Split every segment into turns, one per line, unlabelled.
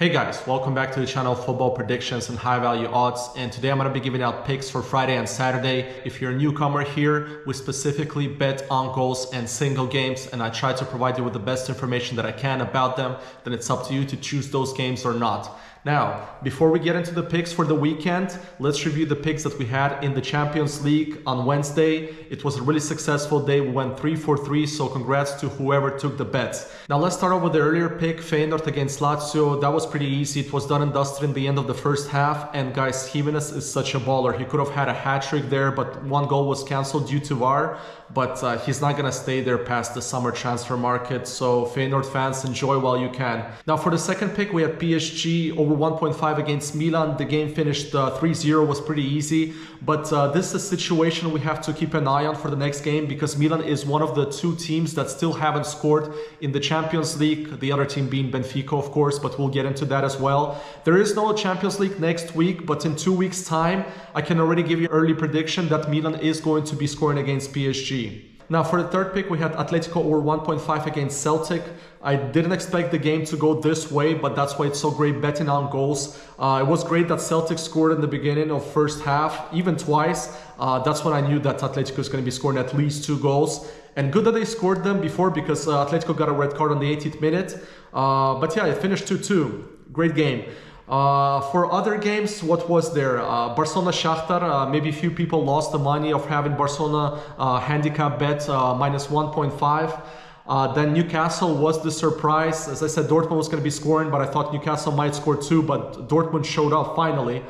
Hey guys, welcome back to the channel Football Predictions and High Value Odds, and today I'm going to be giving out picks for Friday and Saturday. If you're a newcomer here, we specifically bet on goals and single games, and I try to provide you with the best information that I can about them. Then it's up to you to choose those games or not. Now, before we get into the picks for the weekend, let's review the picks that we had in the Champions League on Wednesday. It was a really successful day. We went 3 for 3, so congrats to whoever took the bets. Now let's start off with the earlier pick, Feyenoord against Lazio. That was pretty easy. It was done and dusted in the end of the first half, and guys, Jimenez is such a baller. He could have had a hat-trick there, but one goal was cancelled due to VAR, but he's not going to stay there past the summer transfer market, so Feyenoord fans, enjoy while you can. Now for the second pick, we had PSG over 1.5 against Milan. The game finished 3-0, was pretty easy, but this is a situation we have to keep an eye on for the next game because Milan is one of the two teams that still haven't scored in the Champions League, the other team being Benfica, of course, but we'll get into that as well. There is no Champions League next week, but in 2 weeks' time, I can already give you an early prediction that Milan is going to be scoring against PSG. Now for the third pick, we had Atletico over 1.5 against Celtic. I didn't expect the game to go this way, but that's why it's so great betting on goals. It was great that Celtic scored in the beginning of first half, even twice. That's when I knew that Atletico is going to be scoring at least 2 goals. And good that they scored them before because Atletico got a red card on the 80th minute. But yeah, it finished 2-2. Great game. For other games, what was there? Barcelona Shakhtar, maybe a few people lost the money of having Barcelona handicap bet minus 1.5. Then Newcastle was the surprise. As I said, Dortmund was going to be scoring, but I thought Newcastle might score 2, but Dortmund showed up finally.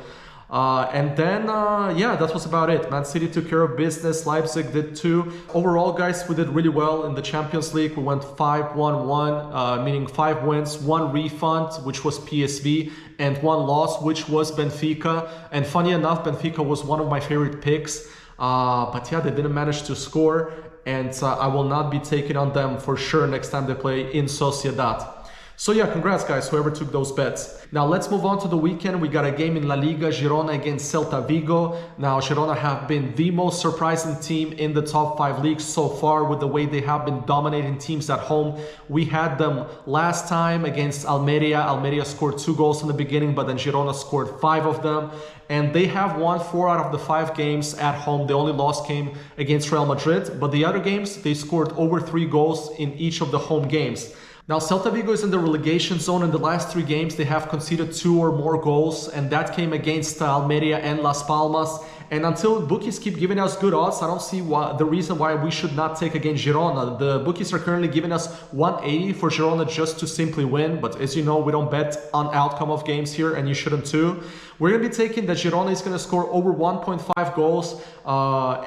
And then, yeah, that was about it. Man City took care of business. Leipzig did too. Overall, guys, we did really well in the Champions League. We went 5-1-1, meaning 5 wins, 1 refund, which was PSV, and 1 loss, which was Benfica. And funny enough, Benfica was one of my favorite picks. But yeah, they didn't manage to score. And I will not be taking on them for sure next time they play in Sociedad. So yeah, congrats guys, whoever took those bets. Now let's move on to the weekend. We got a game in La Liga, Girona against Celta Vigo. Now Girona have been the most surprising team in the top 5 leagues so far with the way they have been dominating teams at home. We had them last time against Almeria. Almeria scored 2 goals in the beginning, but then Girona scored 5 of them. And they have won 4 out of the 5 games at home. The only loss came against Real Madrid, but the other games, they scored over 3 goals in each of the home games. Now, Celta Vigo is in the relegation zone. In the last 3 games, they have conceded 2 or more goals, and that came against Almeria and Las Palmas. And until bookies keep giving us good odds, I don't see the reason why we should not take against Girona. The bookies are currently giving us 180 for Girona just to simply win, but as you know, we don't bet on outcome of games here, and you shouldn't too. We're going to be taking that Girona is going to score over 1.5 goals,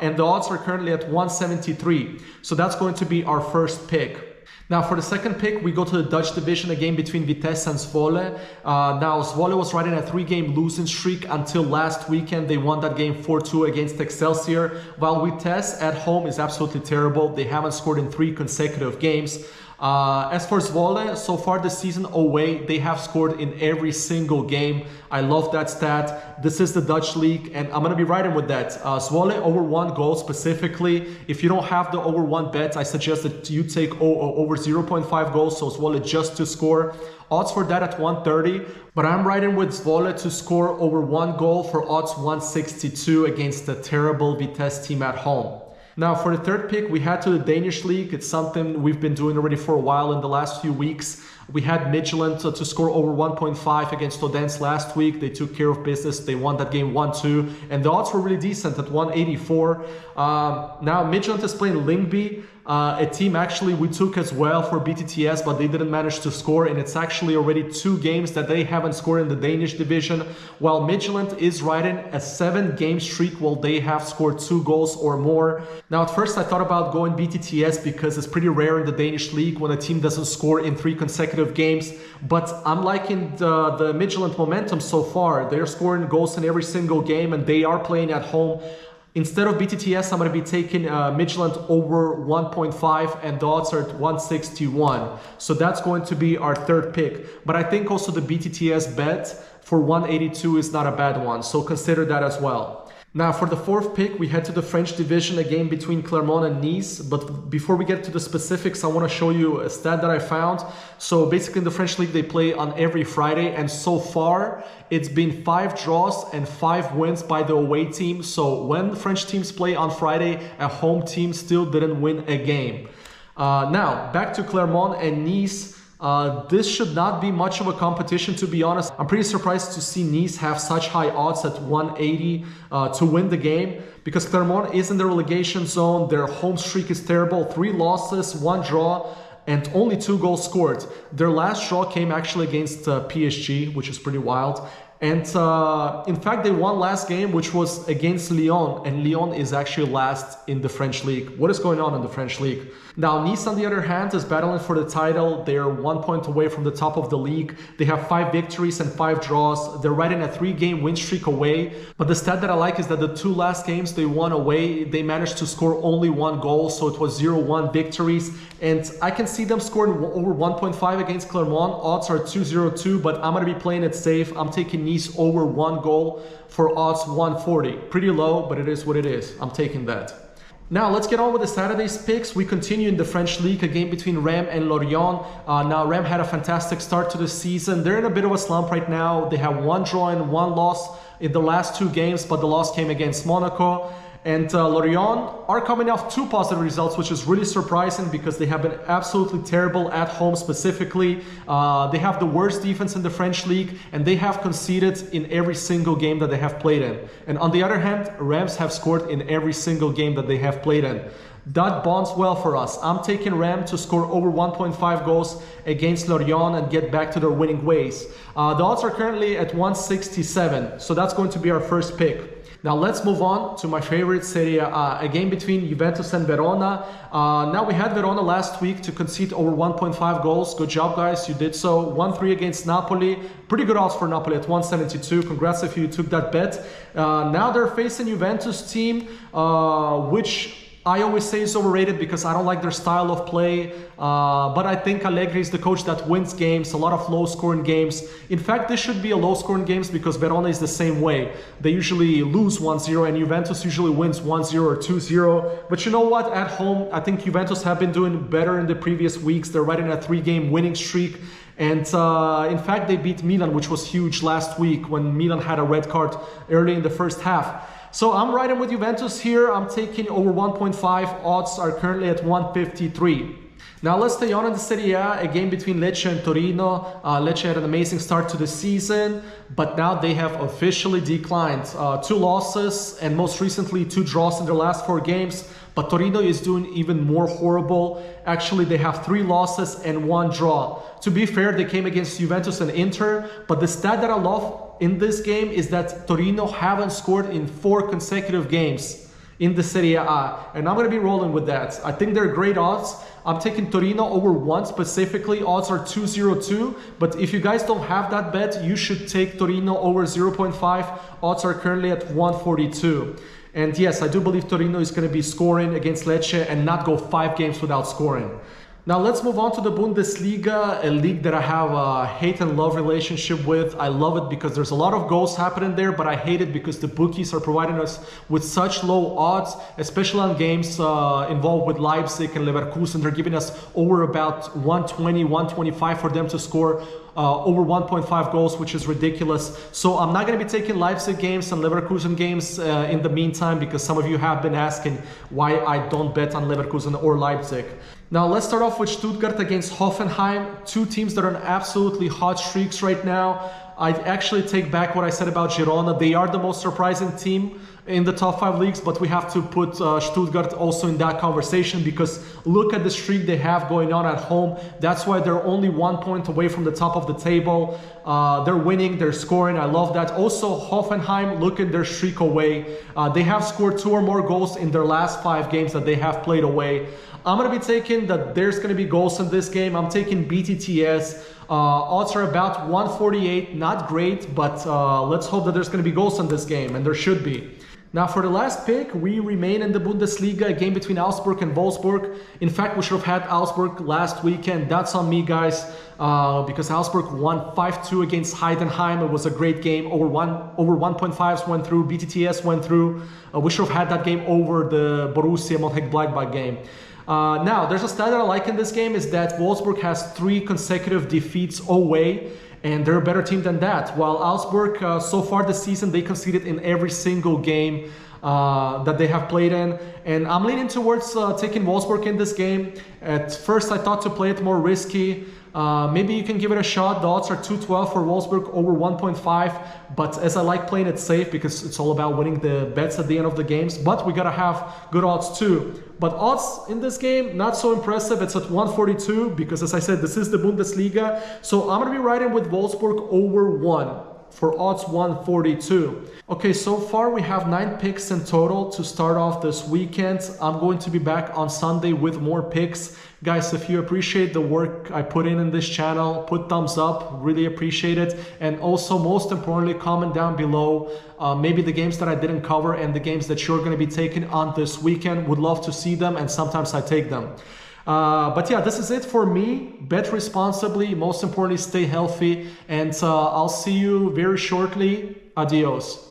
and the odds are currently at 173. So that's going to be our first pick. Now for the second pick, we go to the Dutch division, a game between Vitesse and Zwolle. Now Zwolle was riding a 3-game losing streak until last weekend. They won that game 4-2 against Excelsior, while Vitesse at home is absolutely terrible. They haven't scored in 3 consecutive games. As for Zwolle, so far this season away, they have scored in every single game. I love that stat. This is the Dutch league, and I'm going to be riding with that. Zwolle over 1 goal specifically. If you don't have the over 1 bet, I suggest that you take over 0.5 goals, so Zwolle just to score. Odds for that at 130, but I'm riding with Zwolle to score over 1 goal for odds 162 against the terrible Vitesse team at home. Now for the third pick, we had to the Danish league. It's something we've been doing already for a while in the last few weeks. We had Midtjylland to score over 1.5 against Odense last week. They took care of business. They won that game 1-2, and the odds were really decent at 184. Now Midtjylland is playing Lyngby, a team actually we took as well for BTTS, but they didn't manage to score, and it's actually already 2 games that they haven't scored in the Danish division, while Midtjylland is riding a 7-game streak while they have scored 2 goals or more. Now at first I thought about going BTTS because it's pretty rare in the Danish league when a team doesn't score in 3 consecutive games, but I'm liking the Midtjylland momentum so far. They're scoring goals in every single game, and they are playing at home. Instead of BTTS, I'm going to be taking Midtjylland over 1.5, and the odds are at 161. So that's going to be our third pick. But I think also the BTTS bet for 182 is not a bad one, so consider that as well. Now for the fourth pick, we head to the French division, a game between Clermont and Nice. But before we get to the specifics, I want to show you a stat that I found. So basically in the French league, they play on every Friday. And so far, it's been 5 draws and 5 wins by the away team. So when the French teams play on Friday, a home team still didn't win a game. Now, back to Clermont and Nice. This should not be much of a competition, to be honest. I'm pretty surprised to see Nice have such high odds at 180 to win the game, because Clermont is in the relegation zone. Their home streak is terrible. 3 losses, 1 draw, and only 2 goals scored. Their last draw came actually against PSG, which is pretty wild. And in fact, they won last game, which was against Lyon. And Lyon is actually last in the French league. What is going on in the French league? Now, Nice, on the other hand, is battling for the title. They're 1 point away from the top of the league. They have 5 victories and 5 draws. They're riding a 3-game win streak away. But the stat that I like is that the 2 last games they won away, they managed to score only 1 goal. So it was 0-1 victories. And I can see them scoring over 1.5 against Clermont. Odds are 2.02, but I'm going to be playing it safe. I'm taking Nice over 1 goal for odds 140. Pretty low, but it is what it is. I'm taking that. Now let's get on with the Saturday's picks. We continue in the French league, a game between Reims and Lorient. Now Reims had a fantastic start to the season. They're in a bit of a slump right now. They have 1 draw and 1 loss in the last 2 games, but the loss came against Monaco. And Lorient are coming off 2 positive results, which is really surprising because they have been absolutely terrible at home specifically. They have the worst defense in the French league, and they have conceded in every single game that they have played in. And on the other hand, Reims have scored in every single game that they have played in. That bonds well for us. I'm taking Reims to score over 1.5 goals against Lorient and get back to their winning ways. The odds are currently at 167, so that's going to be our first pick. Now let's move on to my favorite Serie A, a game between Juventus and Verona. Now we had Verona last week to concede over 1.5 goals. Good job, guys, you did so. 1-3 against Napoli. Pretty good odds for Napoli at 172. Congrats if you took that bet. Now they're facing Juventus team, which I always say is overrated because I don't like their style of play, but I think Allegri is the coach that wins games, a lot of low-scoring games. In fact, this should be a low-scoring games because Verona is the same way. They usually lose 1-0 and Juventus usually wins 1-0 or 2-0. But you know what? At home, I think Juventus have been doing better in the previous weeks. They're riding a 3-game winning streak. And in fact, they beat Milan, which was huge last week when Milan had a red card early in the first half. So I'm riding with Juventus here. I'm taking over 1.5. Odds are currently at 153. Now let's stay on in the Serie A, a game between Lecce and Torino. Lecce had an amazing start to the season, but now they have officially declined. 2 losses and most recently 2 draws in their last 4 games. But Torino is doing even more horrible. Actually, they have 3 losses and 1 draw. To be fair, they came against Juventus and Inter, but the stat that I love in this game is that Torino haven't scored in 4 consecutive games in the Serie A. And I'm going to be rolling with that. I think they're great odds. I'm taking Torino over 1 specifically. Odds are 2.02. But if you guys don't have that bet, you should take Torino over 0.5. Odds are currently at 142. And yes, I do believe Torino is going to be scoring against Lecce and not go 5 games without scoring. Now let's move on to the Bundesliga, a league that I have a hate and love relationship with. I love it because there's a lot of goals happening there, but I hate it because the bookies are providing us with such low odds, especially on games involved with Leipzig and Leverkusen. They're giving us over about 120, 125 for them to score over 1.5 goals, which is ridiculous. So I'm not going to be taking Leipzig games and Leverkusen games in the meantime, because some of you have been asking why I don't bet on Leverkusen or Leipzig. Now let's start off with Stuttgart against Hoffenheim, 2 teams that are on absolutely hot streaks right now. I actually take back what I said about Girona. They are the most surprising team in the top 5 leagues, but we have to put Stuttgart also in that conversation because look at the streak they have going on at home. That's why they're only 1 point away from the top of the table. They're winning, they're scoring. I love that. Also, Hoffenheim, look at their streak away. They have scored 2 or more goals in their last 5 games that they have played away. I'm going to be taking that there's going to be goals in this game. I'm taking BTTS. Odds are about 148, not great, but let's hope that there's going to be goals in this game, and there should be. Now for the last pick, we remain in the Bundesliga, a game between Augsburg and Wolfsburg. In fact, we should have had Augsburg last weekend. That's on me, guys, because Augsburg won 5-2 against Heidenheim. It was a great game. Over 1.5s went through, BTTS went through. We should have had that game over the Borussia Monchengladbach game. Now, there's a stat that I like in this game is that Wolfsburg has 3 consecutive defeats away. And they're a better team than that. While Augsburg, so far this season, they conceded in every single game that they have played in. And I'm leaning towards taking Wolfsburg in this game. At first, I thought to play it more risky. Maybe you can give it a shot. The odds are 2.12 for Wolfsburg, over 1.5. But as I like playing it safe because it's all about winning the bets at the end of the games. But we gotta have good odds too. But odds in this game, not so impressive. It's at 142 because, as I said, this is the Bundesliga. So I'm gonna be riding with Wolfsburg over 1 for odds 142. Okay, so far we have 9 picks in total to start off this weekend. I'm going to be back on Sunday with more picks. Guys, if you appreciate the work I put in this channel, put thumbs up, really appreciate it. And also, most importantly, comment down below maybe the games that I didn't cover and the games that you're going to be taking on this weekend. Would love to see them, and sometimes I take them. But yeah, this is it for me. Bet responsibly, most importantly, stay healthy, and I'll see you very shortly. Adios.